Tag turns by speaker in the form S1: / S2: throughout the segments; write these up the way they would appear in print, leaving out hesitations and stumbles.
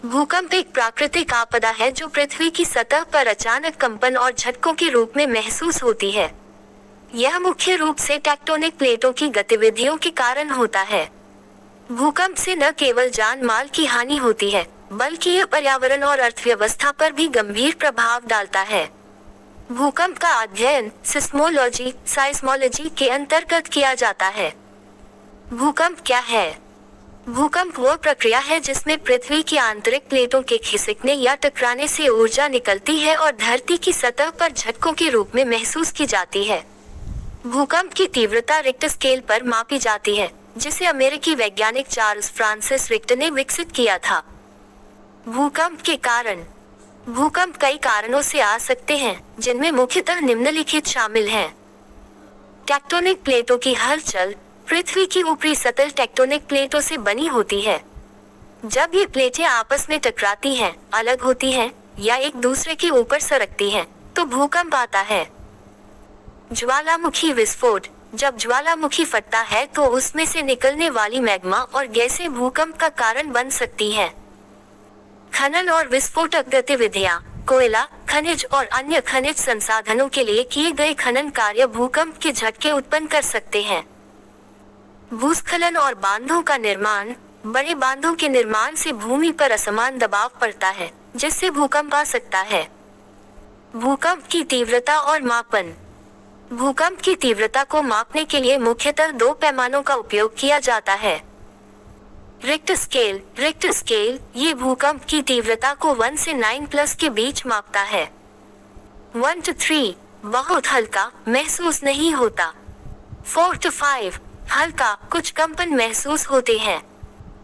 S1: भूकंप एक प्राकृतिक आपदा है जो पृथ्वी की सतह पर अचानक कंपन और झटकों के रूप में महसूस होती है। यह मुख्य रूप से टेक्टोनिक प्लेटों की गतिविधियों के कारण होता है। भूकंप से न केवल जान माल की हानि होती है, बल्कि यह पर्यावरण और अर्थव्यवस्था पर भी गंभीर प्रभाव डालता है। भूकंप का अध्ययन साइस्मोलॉजी के अंतर्गत किया जाता है। भूकंप क्या है? भूकंप वह प्रक्रिया है जिसमें पृथ्वी की आंतरिक प्लेटों के खिसकने या टकराने से ऊर्जा निकलती है और धरती की सतह पर झटकों के रूप में महसूस की जाती है। भूकंप की तीव्रता रिक्टर स्केल पर मापी जाती है, जिसे अमेरिकी वैज्ञानिक चार्ल्स फ्रांसिस रिक्टर ने विकसित किया था। भूकंप के कारण। भूकंप कई कारणों से आ सकते हैं, जिनमें मुख्यतः निम्नलिखित शामिल हैं। टेक्टोनिक प्लेटों की हलचल। पृथ्वी की ऊपरी सतह टेक्टोनिक प्लेटों से बनी होती है। जब ये प्लेटें आपस में टकराती हैं, अलग होती हैं, या एक दूसरे के ऊपर सरकती हैं, तो भूकंप आता है। ज्वालामुखी विस्फोट। जब ज्वालामुखी फटता है तो उसमें से निकलने वाली मैग्मा और गैसें भूकंप का कारण बन सकती हैं। खनन और विस्फोटक गतिविधियां। कोयला, खनिज और अन्य खनिज संसाधनों के लिए किए गए खनन कार्य भूकंप के झटके उत्पन्न कर सकते हैं। भूस्खलन और बांधों का निर्माण। बड़े बांधों के निर्माण से भूमि पर असमान दबाव पड़ता है, जिससे भूकंप आ सकता है। भूकंप की तीव्रता और मापन। भूकंप की तीव्रता को मापने के लिए मुख्यतः दो पैमानों का उपयोग किया जाता है। रिक्टर स्केल ये भूकंप की तीव्रता को 1 से 9+ के बीच मापता है। 1 to 3 बहुत हल्का, महसूस नहीं होता। 4 to 5 हल्का, कुछ कंपन महसूस होते हैं।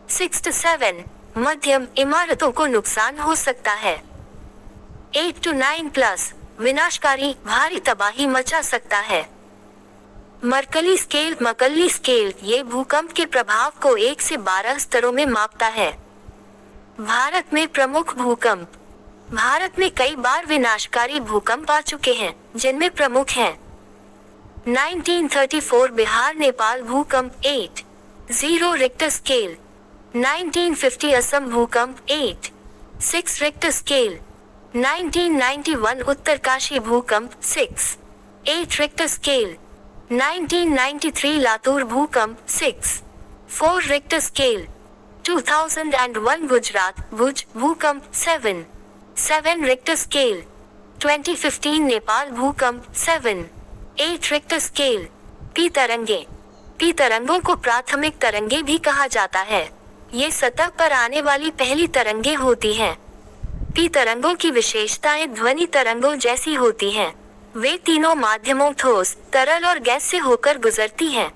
S1: 6 to 7 मध्यम, इमारतों को नुकसान हो सकता है। 8 to 9+ विनाशकारी, भारी तबाही मचा सकता है। मकल्ली स्केल ये भूकंप के प्रभाव को 1 से 12 स्तरों में मापता है। भारत में प्रमुख भूकंप। भारत में कई बार विनाशकारी भूकंप आ चुके हैं, जिनमें प्रमुख हैं 1934 बिहार नेपाल भूकंप 8.0 रिक्टर स्केल। 1950 असम भूकंप 8.6 रिक्टर स्केल। 1991 उत्तरकाशी भूकंप 6.8 रिक्टर स्केल। 1993 लातूर भूकंप 6.4 रिक्टर स्केल। 2001 गुजरात भुज भूकंप 7.7 रिक्टर स्केल। 2015 नेपाल भूकंप 7.8 रिक्टर स्केल। पी तरंगों को प्राथमिक तरंगे भी कहा जाता है। ये सतह पर आने वाली पहली तरंगे होती हैं। पी तरंगों की विशेषताएं ध्वनि तरंगों जैसी होती हैं। वे तीनों माध्यमों ठोस, तरल और गैस से होकर गुजरती हैं।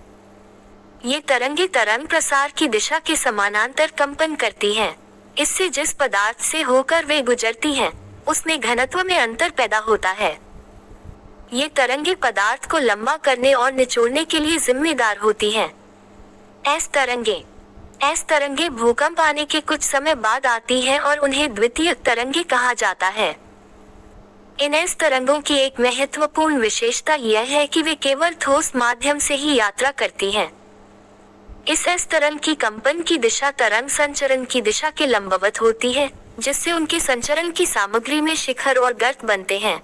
S1: ये तरंगे तरंग प्रसार की दिशा के समानांतर कंपन करती हैं। इससे जिस पदार्थ से होकर वे गुजरती हैं, उसमें घनत्व में अंतर पैदा होता है। ये तरंगे पदार्थ को लंबा करने और निचोड़ने के लिए जिम्मेदार होती हैं। एस तरंगे भूकंप आने के कुछ समय बाद आती हैं और उन्हें द्वितीयक तरंगे कहा जाता है। इन एस तरंगों की एक महत्वपूर्ण विशेषता यह है कि वे केवल ठोस माध्यम से ही यात्रा करती हैं। इस एस तरंग की कंपन की दिशा तरंग संचरण की दिशा के लंबवत होती है, जिससे उनके संचरण की सामग्री में शिखर और गर्त बनते हैं।